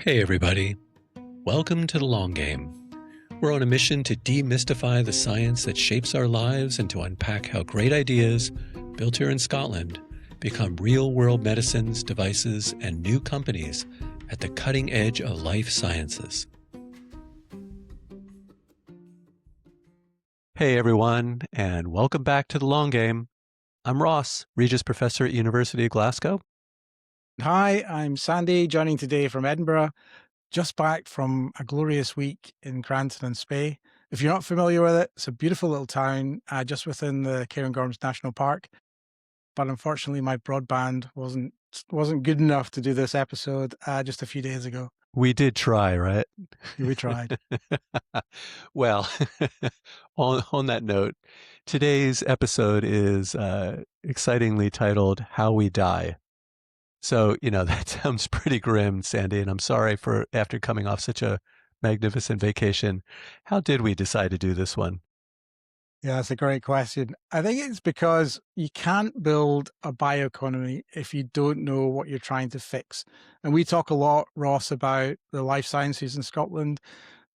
Hey everybody, welcome to The Long Game. We're on a mission to demystify the science that shapes our lives and to unpack how great ideas, built here in Scotland, become real-world medicines, devices, and new companies at the cutting edge of life sciences. Hey everyone, and welcome back to The Long Game. I'm Ross, Regis Professor at University of Glasgow. Hi, I'm Sandy, joining today from Edinburgh, just back from a glorious week in Cranton and Spey. If you're not familiar with it, it's a beautiful little town just within the Cairngorms National Park. But unfortunately, my broadband wasn't good enough to do this episode just a few days ago. We did try, right? We tried. Well, on that note, today's episode is excitingly titled How We Die. So, that sounds pretty grim, Sandy, and I'm sorry for after coming off such a magnificent vacation. How did we decide to do this one? Yeah, that's a great question. I think it's because you can't build a bioeconomy if you don't know what you're trying to fix. And we talk a lot, Ross, about the life sciences in Scotland,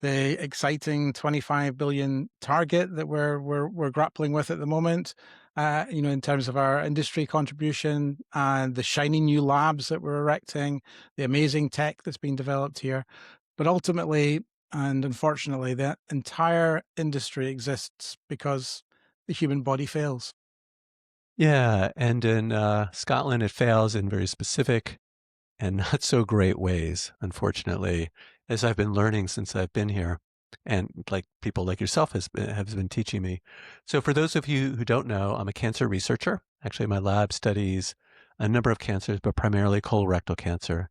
the exciting 25 billion target that we're grappling with at the moment. In terms of our industry contribution and the shiny new labs that we're erecting, the amazing tech that's being developed here. But ultimately, and unfortunately, the entire industry exists because the human body fails. Yeah, and in Scotland, it fails in very specific and not so great ways, unfortunately, as I've been learning since I've been here, and like people like yourself have been teaching me. So for those of you who don't know, I'm a cancer researcher. Actually, my lab studies a number of cancers, but primarily colorectal cancer.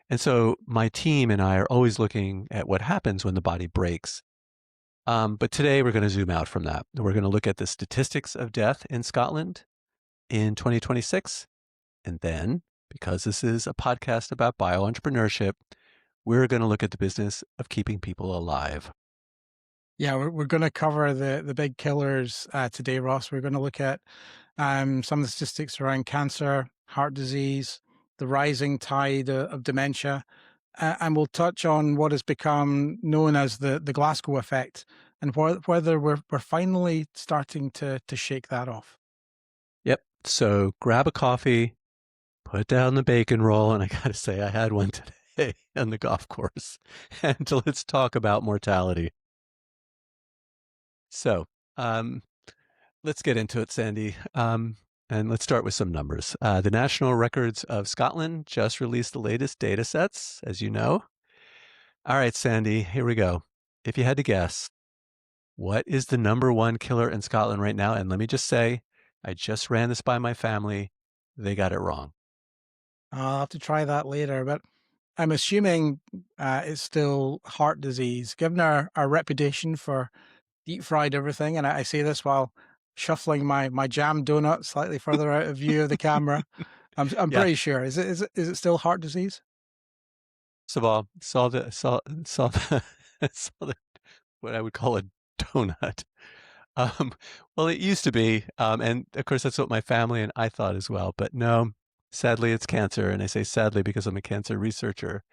And so my team and I are always looking at what happens when the body breaks. But today we're going to zoom out from that. We're going to look at the statistics of death in Scotland in 2026. And then, because this is a podcast about bioentrepreneurship, we're going to look at the business of keeping people alive. Yeah, we're going to cover the big killers today, Ross. We're going to look at some of the statistics around cancer, heart disease, the rising tide of dementia, and we'll touch on what has become known as the Glasgow effect and whether we're finally starting to shake that off. Yep. So grab a coffee, put down the bacon roll, and I got to say, I had one today on the golf course. And let's talk about mortality. So, let's get into it, Sandy. And let's start with some numbers. The National Records of Scotland just released the latest data sets, as you know. All right, Sandy, here we go. If you had to guess, what is the number one killer in Scotland right now? And let me just say, I just ran this by my family. They got it wrong. I'll have to try that later, but I'm assuming it's still heart disease, given our reputation for deep fried everything. And I say this while shuffling my jam donut slightly further out of view of the camera. I'm Yeah. pretty sure. Is it still heart disease? First of all, saw the what I would call a donut. Um, well, it used to be, and of course that's what my family and I thought as well. But no, sadly, it's cancer, and I say sadly because I'm a cancer researcher.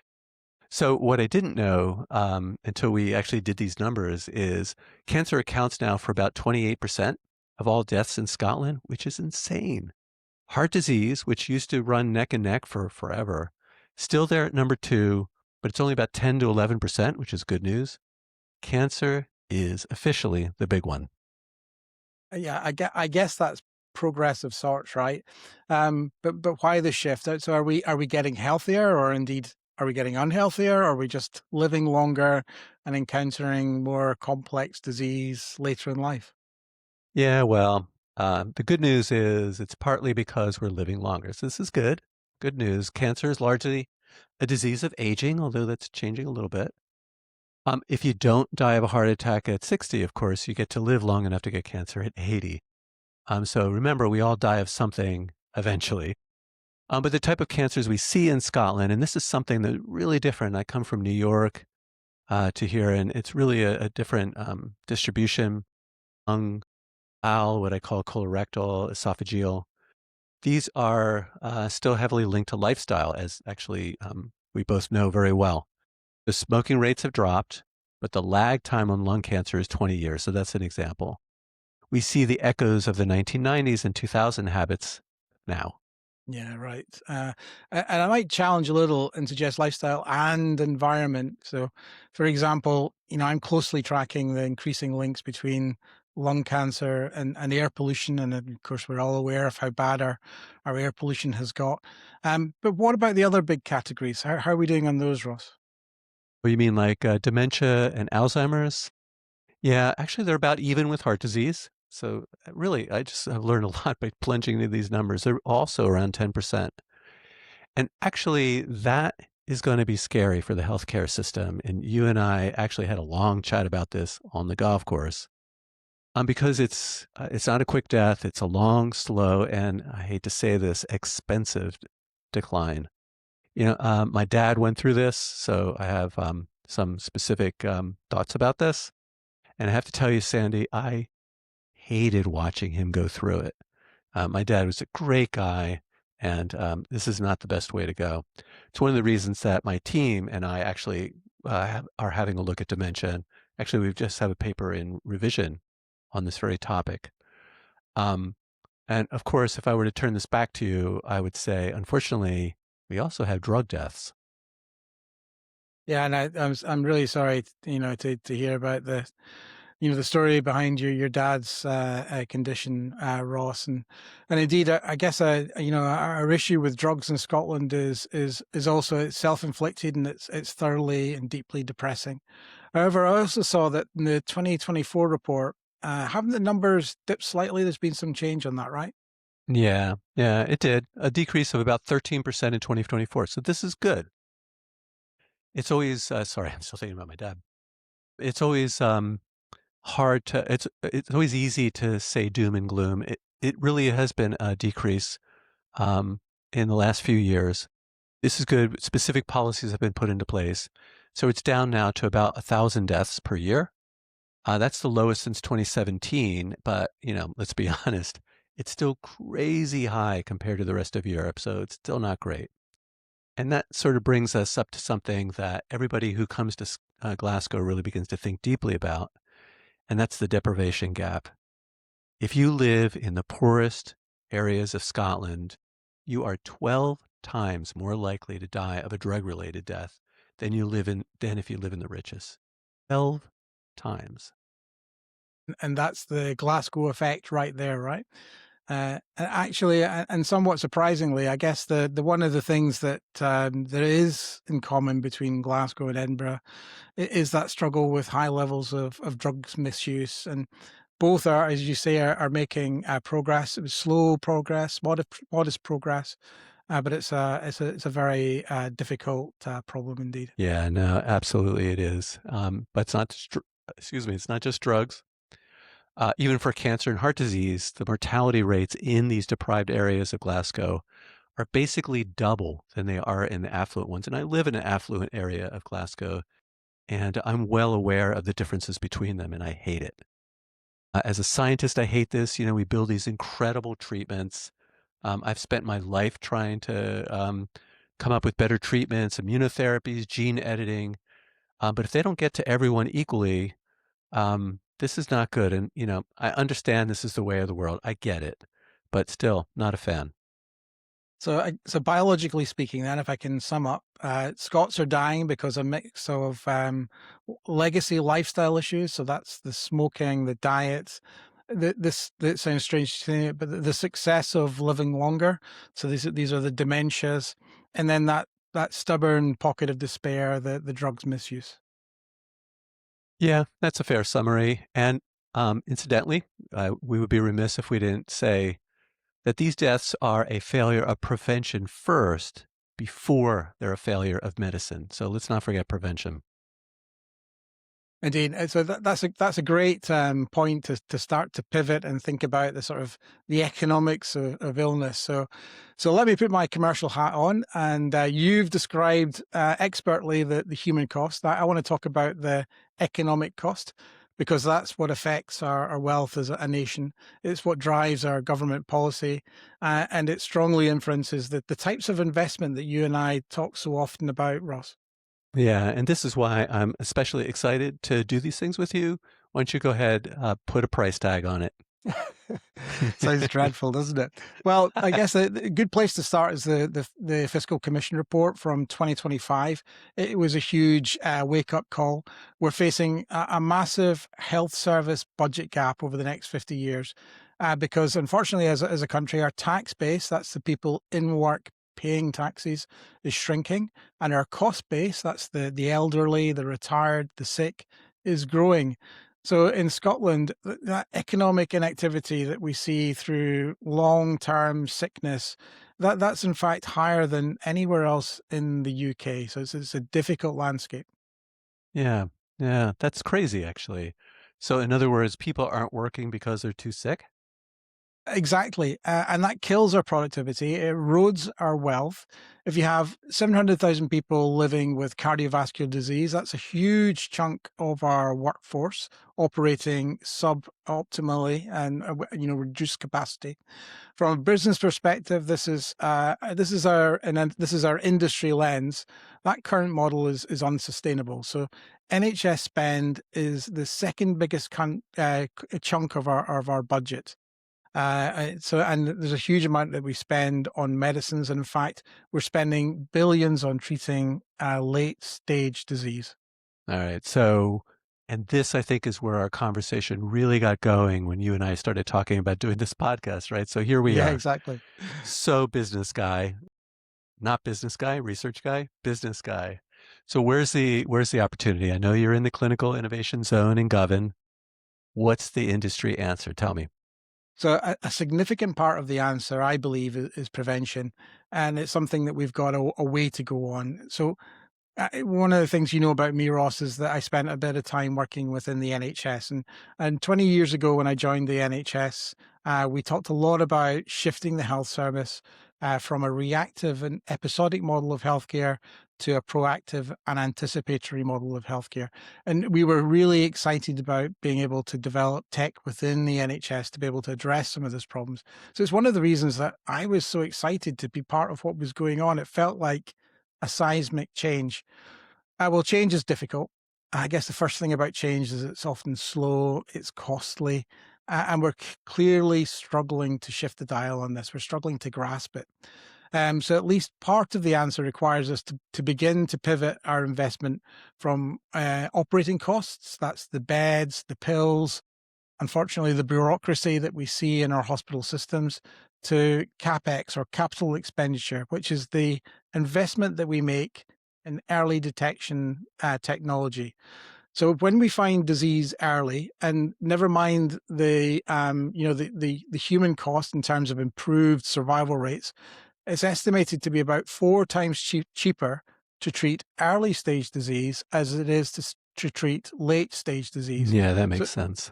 So what I didn't know until we actually did these numbers is cancer accounts now for about 28% of all deaths in Scotland, which is insane. Heart disease, which used to run neck and neck for forever, still there at number two, but it's only about 10 to 11%, which is good news. Cancer is officially the big one. Yeah, I guess that's progress of sorts, right? But why the shift? So are we getting healthier, or indeed are we getting unhealthier? Or are we just living longer and encountering more complex disease later in life? Yeah, well, the good news is it's partly because we're living longer. So this is good. Good news. Cancer is largely a disease of aging, although that's changing a little bit. If you don't die of a heart attack at 60, of course, you get to live long enough to get cancer at 80. So remember, we all die of something eventually. But the type of cancers we see in Scotland, and this is something that's really different. I come from New York to here, and it's really a different distribution. Lung, bowel, what I call colorectal, esophageal. These are still heavily linked to lifestyle, as actually we both know very well. The smoking rates have dropped, but the lag time on lung cancer is 20 years. So that's an example. We see the echoes of the 1990s and 2000 habits now. Yeah, right. And I might challenge a little and suggest lifestyle and environment. So, for example, I'm closely tracking the increasing links between lung cancer and air pollution. And of course, we're all aware of how bad our air pollution has got. But what about the other big categories? How are we doing on those, Ross? What you mean, like dementia and Alzheimer's? Yeah, actually, they're about even with heart disease. So really, I just have learned a lot by plunging into these numbers. They're also around 10%. And actually, that is going to be scary for the healthcare system. And you and I actually had a long chat about this on the golf course. Because it's not a quick death. It's a long, slow, and I hate to say this, expensive decline. My dad went through this, so I have some specific thoughts about this. And I have to tell you, Sandy, I hated watching him go through it. My dad was a great guy, and this is not the best way to go. It's one of the reasons that my team and I actually are having a look at dementia. And actually, we just have a paper in revision on this very topic. Um, and of course, if I were to turn this back to you, I would say, unfortunately, we also have drug deaths. Yeah, and I'm really sorry, to hear about the story behind your dad's condition, Ross, and indeed, I guess our issue with drugs in Scotland is also self-inflicted, and it's thoroughly and deeply depressing. However, I also saw that in the 2024 report, haven't the numbers dipped slightly? There's been some change on that, right? Yeah, yeah, it did. A decrease of about 13% in 2024. So this is good. It's always, sorry, I'm still thinking about my dad. It's always hard to, it's always easy to say doom and gloom. It really has been a decrease um, in the last few years. This is good. Specific policies have been put into place. So it's down now to about 1,000 deaths per year. That's the lowest since 2017, but let's be honest, it's still crazy high compared to the rest of Europe, so it's still not great. And that sort of brings us up to something that everybody who comes to Glasgow really begins to think deeply about, and that's the deprivation gap. If you live in the poorest areas of Scotland, you are 12 times more likely to die of a drug-related death than if you live in the richest. 12 times. And that's the Glasgow effect right there, right? And actually, and somewhat surprisingly, I guess the one of the things that there is in common between Glasgow and Edinburgh is that struggle with high levels of drugs misuse, and both are, as you say, are making progress. It was slow progress, modest progress, but it's a very difficult problem indeed. Yeah, no, absolutely it is. But it's not just, excuse me, it's not just drugs. Even for cancer and heart disease, the mortality rates in these deprived areas of Glasgow are basically double than they are in the affluent ones. And I live in an affluent area of Glasgow, and I'm well aware of the differences between them, and I hate it. As a scientist, I hate this. We build these incredible treatments. I've spent my life trying to come up with better treatments, immunotherapies, gene editing. But if they don't get to everyone equally, this is not good. And, I understand this is the way of the world. I get it, but still not a fan. So biologically speaking, then, if I can sum up, Scots are dying because of a mix of legacy lifestyle issues. So that's the smoking, the diet. That sounds strange to say, but the success of living longer. So these are the dementias, and then that stubborn pocket of despair, the drugs misuse. Yeah, that's a fair summary. And incidentally, we would be remiss if we didn't say that these deaths are a failure of prevention first before they're a failure of medicine. So let's not forget prevention. Indeed. So that's a great point to start to pivot and think about the sort of the economics of illness. So let me put my commercial hat on, and you've described expertly the human cost. I want to talk about the economic cost, because that's what affects our wealth as a nation. It's what drives our government policy, and it strongly influences the types of investment that you and I talk so often about, Ross. Yeah, and this is why I'm especially excited to do these things with you. Why don't you go ahead, put a price tag on it? Sounds dreadful, doesn't it? Well, I guess a good place to start is the Fiscal Commission report from 2025. It was a huge wake up call. We're facing a massive health service budget gap over the next 50 years because, unfortunately, as a country, our tax base, that's the people in work paying taxes, is shrinking, and our cost base, that's the elderly, the retired, the sick, is growing. So in Scotland, that economic inactivity that we see through long-term sickness, that's in fact higher than anywhere else in the UK. So it's a difficult landscape. Yeah, yeah, that's crazy, actually. So, in other words, people aren't working because they're too sick? Exactly. And that kills our productivity. It erodes our wealth. If you have 700,000 people living with cardiovascular disease, that's a huge chunk of our workforce operating suboptimally and reduced capacity. From a business perspective, this is our industry lens. That current model is unsustainable. So NHS spend is the second biggest chunk of our budget. And there's a huge amount that we spend on medicines. And in fact, we're spending billions on treating late stage disease. All right. So, and this I think is where our conversation really got going when you and I started talking about doing this podcast, right? So here we Yeah, are. exactly. So, business guy, not business guy, research guy, business guy. So where's the opportunity? I know you're in the clinical innovation zone in Govan. What's the industry answer? Tell me. So a significant part of the answer, I believe, is prevention, and it's something that we've got a way to go on. So one of the things you know about me, Ross, is that I spent a bit of time working within the NHS, and 20 years ago when I joined the NHS, we talked a lot about shifting the health service from a reactive and episodic model of healthcare to a proactive and anticipatory model of healthcare. And we were really excited about being able to develop tech within the NHS to be able to address some of those problems. So it's one of the reasons that I was so excited to be part of what was going on. It felt like a seismic change. Well, change is difficult. I guess the first thing about change is it's often slow, it's costly, and we're clearly struggling to shift the dial on this. We're struggling to grasp it. So at least part of the answer requires us to begin to pivot our investment from operating costs, that's the beds, the pills, unfortunately, the bureaucracy that we see in our hospital systems, to CapEx or capital expenditure, which is the investment that we make in early detection technology. So when we find disease early, and never mind the human cost in terms of improved survival rates, it's estimated to be about 4 times cheaper to treat early stage disease as it is to treat late stage disease. Yeah, that So makes sense.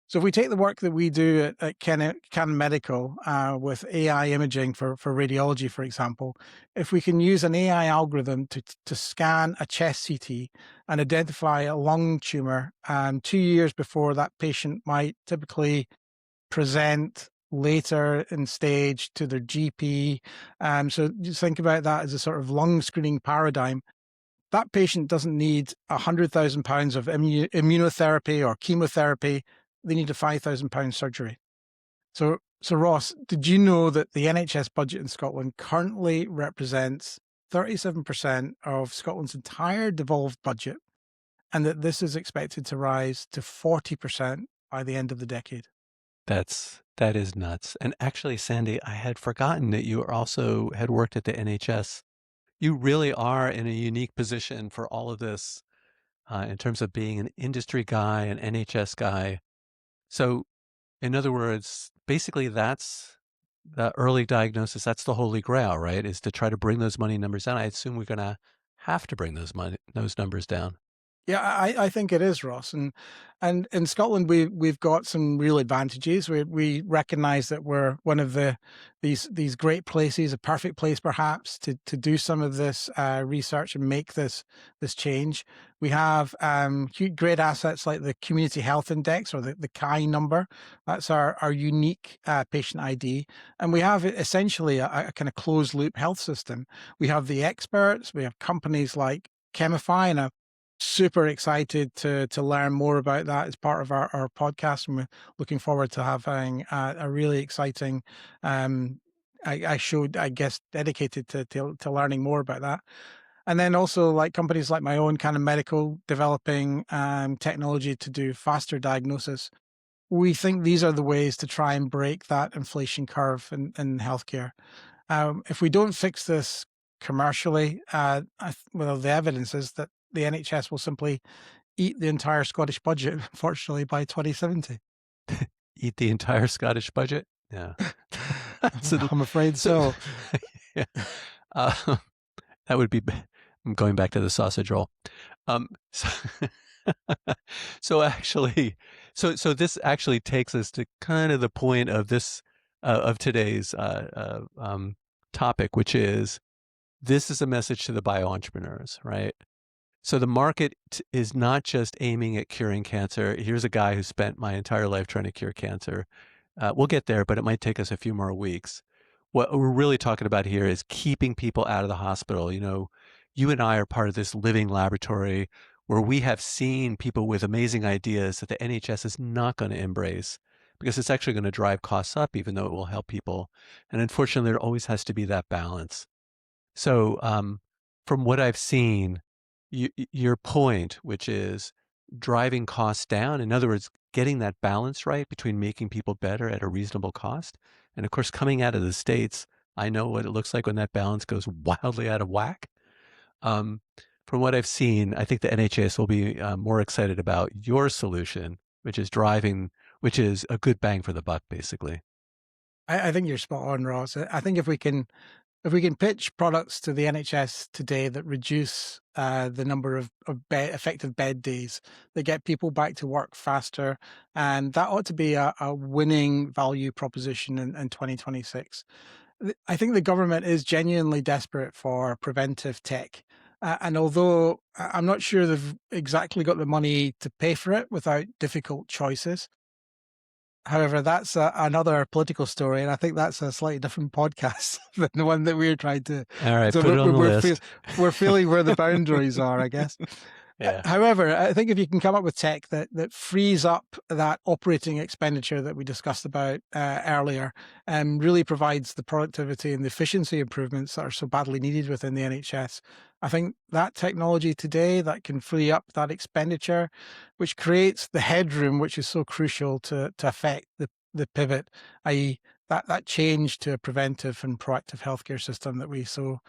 so if we take the work that we do at Canon Medical with AI imaging for radiology, for example, if we can use an AI algorithm to scan a chest CT and identify a lung tumor 2 years before that patient might typically present later in stage to their GP. So just think about that as a sort of lung screening paradigm. That patient doesn't need £100,000 of immunotherapy or chemotherapy. They need a £5,000 surgery. So Ross, did you know that the NHS budget in Scotland currently represents 37% of Scotland's entire devolved budget, and that this is expected to rise to 40% by the end of the decade? That is nuts. And actually, Sandy, I had forgotten that you also had worked at the NHS. You really are in a unique position for all of this in terms of being an industry guy, an NHS guy. So, in other words, basically, that's the early diagnosis. That's the holy grail, right? Is to try to bring those money numbers down. I assume we're going to have to bring those numbers down. Yeah, I think it is, Ross, and in Scotland we've got some real advantages. We recognise that we're one of these great places, a perfect place perhaps to do some of this research and make this change. We have great assets like the Community Health Index or the CHI number. That's our unique patient ID, and we have essentially a kind of closed loop health system. We have the experts. We have companies like Chemify, and I'm super excited to learn more about that as part of our podcast. And we're looking forward to having a really exciting showed, I guess, dedicated to learning more about that. And then also like companies like my own kind of medical developing technology to do faster diagnosis. We think these are the ways to try and break that inflation curve in healthcare. If we don't fix this commercially, well, the evidence is that the NHS will simply eat the entire Scottish budget, unfortunately, by 2070. Eat the entire Scottish budget? Yeah. So I'm afraid so so. yeah. Uh, that would be I'm going back to the sausage roll. So so actually so this actually takes us to kind of the point of this of today's topic, which is this is a message to the bio entrepreneurs, right? So the market is not just aiming at curing cancer. Here's a guy who spent my entire life trying to cure cancer. We'll get there, but it might take us a few more weeks. What we're really talking about here is keeping people out of the hospital. You know, you and I are part of this living laboratory where we have seen people with amazing ideas that the NHS is not going to embrace because it's actually going to drive costs up, even though it will help people. And unfortunately, there always has to be that balance. So, from what I've seen, your point, which is driving costs down, in other words, getting that balance right between making people better at a reasonable cost. And of course, coming out of the States, I know what it looks like when that balance goes wildly out of whack. Um, from what I've seen, I think the NHS will be more excited about your solution, which is a good bang for the buck, basically. I think you're spot on, Ross. I think if we can pitch products to the NHS today that reduce the number of effective bed days, that get people back to work faster, and that ought to be a winning value proposition in 2026. I think the government is genuinely desperate for preventive tech. And although I'm not sure they've exactly got the money to pay for it without difficult choices, however, that's another political story, and I think that's a slightly different podcast than the one that we're trying to. All right, So put it on the list. we're feeling where the boundaries are, I guess. Yeah. However, I think if you can come up with tech that frees up that operating expenditure that we discussed about earlier, and really provides the productivity and the efficiency improvements that are so badly needed within the NHS, I think that technology today that can free up that expenditure, which creates the headroom, which is so crucial to affect the pivot, i.e., that change to a preventive and proactive healthcare system that we so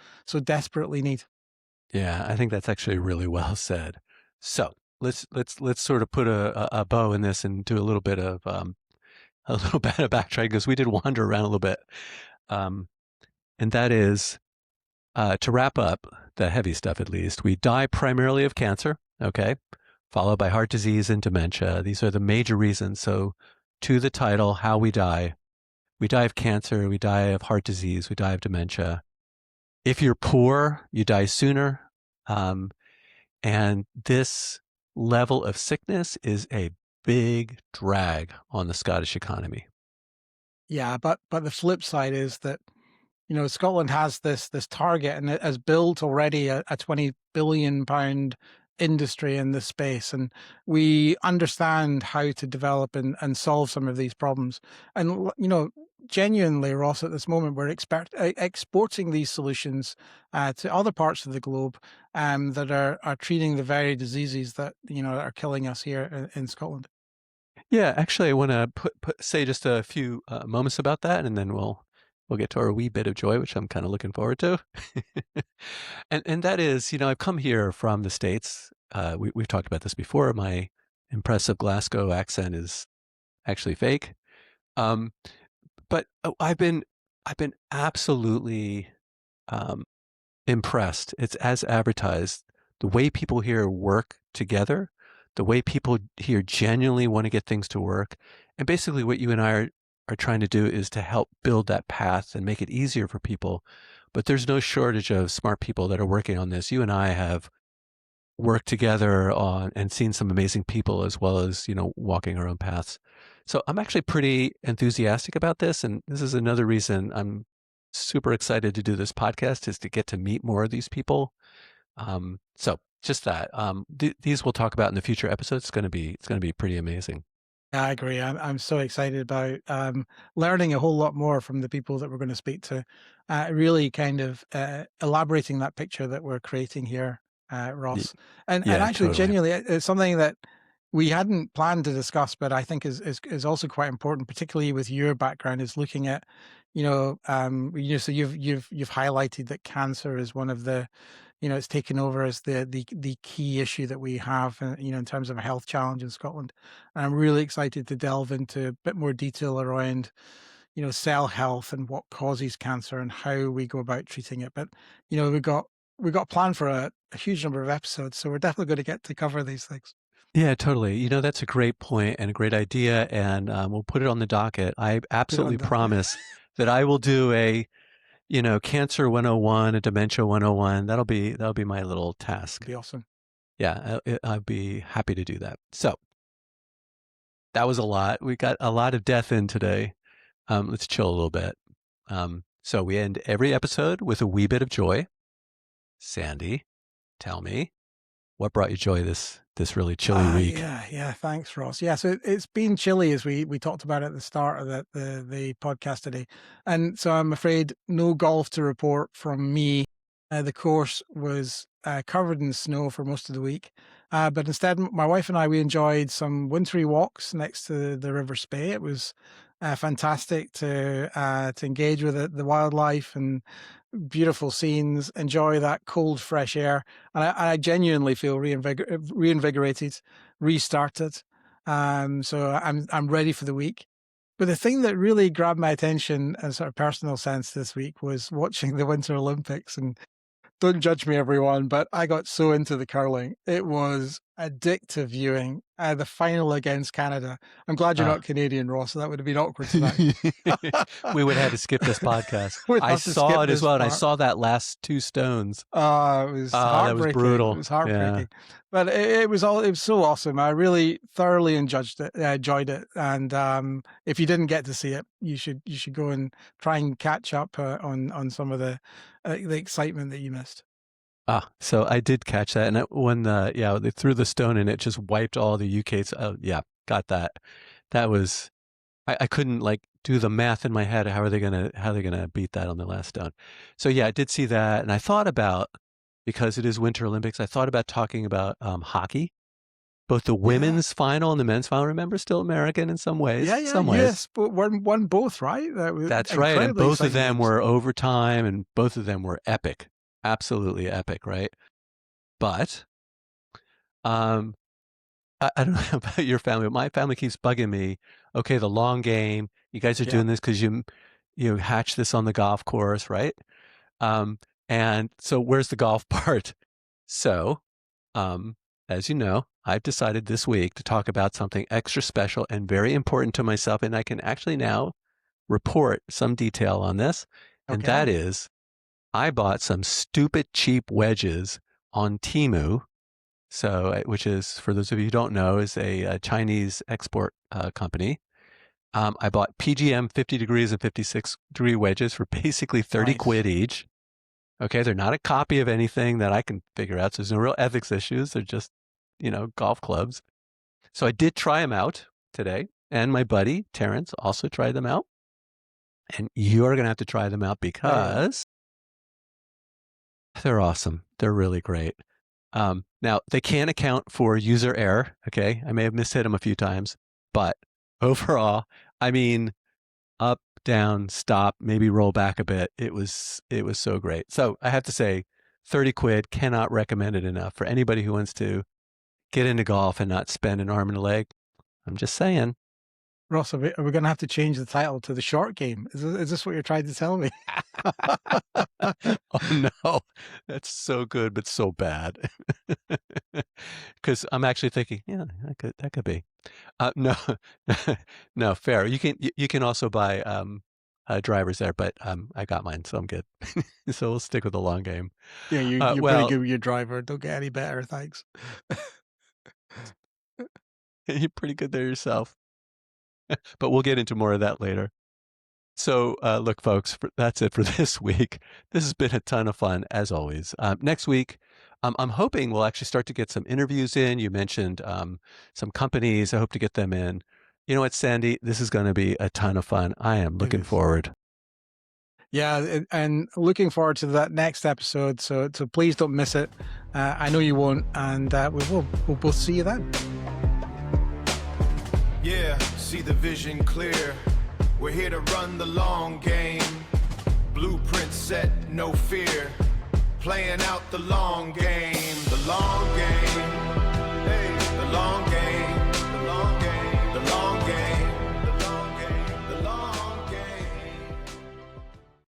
desperately need. Yeah, I think that's actually really well said. So let's sort of put a bow in this and do a little bit of a little bit of backtracking because we did wander around a little bit, um, and that is to wrap up the heavy stuff. At least we die primarily of cancer, okay, followed by heart disease and dementia. These are the major reasons. So to the title, how we die of cancer, we die of heart disease, we die of dementia. If you're poor, you die sooner. Um, and this level of sickness is a big drag on the Scottish economy. Yeah, but the flip side is that, you know, Scotland has this target, and it has built already a 20 billion pound industry in this space, and we understand how to develop and solve some of these problems. And you know, genuinely, Ross, at this moment, we're exporting these solutions to other parts of the globe that are treating the very diseases that, you know, are killing us here in Scotland. Yeah, actually, I want to say just a few moments about that, and then we'll get to our wee bit of joy, which I'm kind of looking forward to. And that is, you know, I've come here from the States. We've talked about this before. My impressive Glasgow accent is actually fake. Um, but I've been absolutely um, impressed. It's as advertised. The way people here work together, the way people here genuinely want to get things to work, and basically what you and I are trying to do is to help build that path and make it easier for people. But there's no shortage of smart people that are working on this. You and I have worked together on and seen some amazing people as well as, you know, walking our own paths. So I'm actually pretty enthusiastic about this. And this is another reason I'm super excited to do this podcast is to get to meet more of these people. So just that. These we'll talk about in the future episodes. It's gonna be pretty amazing. Yeah, I agree. I'm so excited about learning a whole lot more from the people that we're going to speak to. Really kind of elaborating that picture that we're creating here, Y- Ross. And Yeah, actually, totally. genuinely, it's something that we hadn't planned to discuss, but I think is also quite important, particularly with your background, is looking at, so you've highlighted that cancer is one of the, it's taken over as the key issue that we have, in terms of a health challenge in Scotland. And I'm really excited to delve into a bit more detail around, cell health and what causes cancer and how we go about treating it. But we've got planned for a huge number of episodes, so we're definitely going to get to cover these things. Yeah, totally. That's a great point and a great idea, and we'll put it on the docket. I Put it absolutely on the promise that I will do a, cancer 101, a dementia 101. That'll be my little task. be awesome. Yeah, I'd be happy to do that. So that was a lot. We got a lot of death in today. Let's chill a little bit. So we end every episode with a wee bit of joy. Sandy, tell me, what brought you joy this really chilly week? Yeah. Thanks, Ross. Yeah, so it's been chilly as we talked about at the start of the podcast today, and so I'm afraid no golf to report from me. The course was covered in snow for most of the week, but instead, my wife and I we enjoyed some wintry walks next to the River Spey. It was fantastic to engage with the wildlife and beautiful scenes, enjoy that cold, fresh air. And I genuinely feel reinvigorated, restarted. So I'm ready for the week. But the thing that really grabbed my attention in sort of personal sense this week was watching the Winter Olympics. And don't judge me, everyone, but I got so into the curling. It was addictive viewing. The final against Canada. I'm glad you're Uh, not Canadian, Ross. So that would have been awkward tonight. we would have had to skip this podcast. We'd I have to saw skip it as this well, and I part. saw that last two stones. It was That was heartbreaking. It brutal. was Yeah. heartbreaking, but it was all. It was so awesome. I really thoroughly enjoyed it. And if you didn't get to see it, you should go and try and catch up on some of the excitement that you missed. So I did catch that, and when they threw the stone and it just wiped all the UK's. Oh yeah, got that. That was I couldn't like do the math in my head. How are they gonna beat that on the last stone? So yeah, I did see that, and I thought about, because it is Winter Olympics, I thought about talking about hockey, both the Yeah, women's final and the men's final. Remember, still American in some ways. yeah. Some ways. Yes, but won both, right? That was That's right, and incredibly both of exciting them games. were overtime, and both of them were epic, absolutely epic, right? But um, I don't know about your family, but my family keeps bugging me. Okay, the long game. You guys are Yeah. doing this because you hatched this on the golf course, right? Um, and so where's the golf part? So, um, as you know, I've decided this week to talk about something extra special and very important to myself, and I can actually now report some detail on this. And that Okay. is, I bought some stupid cheap wedges on Temu, so which is, for those of you who don't know, is a Chinese export company. I bought PGM 50 degrees and 56-degree wedges for basically 30 Nice. quid each. Okay, they're not a copy of anything that I can figure out, so there's no real ethics issues. They're just, golf clubs. So I did try them out today, and my buddy Terrence also tried them out. And you're going to have to try them out Hey. because they're awesome. They're really great. Now, they can account for user error. Okay, I may have mishit them a few times, but overall, I mean, up, down, stop, maybe roll back a bit. It was so great. So I have to say, 30 quid, cannot recommend it enough for anybody who wants to get into golf and not spend an arm and a leg. I'm just saying. Ross, are we going to have to change the title to the short game? Is this what you're trying to tell me? Oh no, that's so good, but so bad. Because I'm actually thinking, yeah, that could be. No, no, fair. You can also buy drivers there, but I got mine, so I'm good. So we'll stick with the long game. Yeah, you're pretty Well, good with your driver. Don't get any better, thanks. you're pretty good there yourself, but we'll get into more of that later. So, look, folks, that's it for this week. This has been a ton of fun, as always. Next week, I'm hoping we'll actually start to get some interviews in. You mentioned some companies. I hope to get them in. You know what, Sandy? This is going to be a ton of fun. I am It looking is. forward. Yeah, and looking forward to that next episode. So please don't miss it. I know you won't, and we'll both see you then. Yeah, see the vision clear. We're here to run the long game. Blueprint set, no fear. Playing out the long game.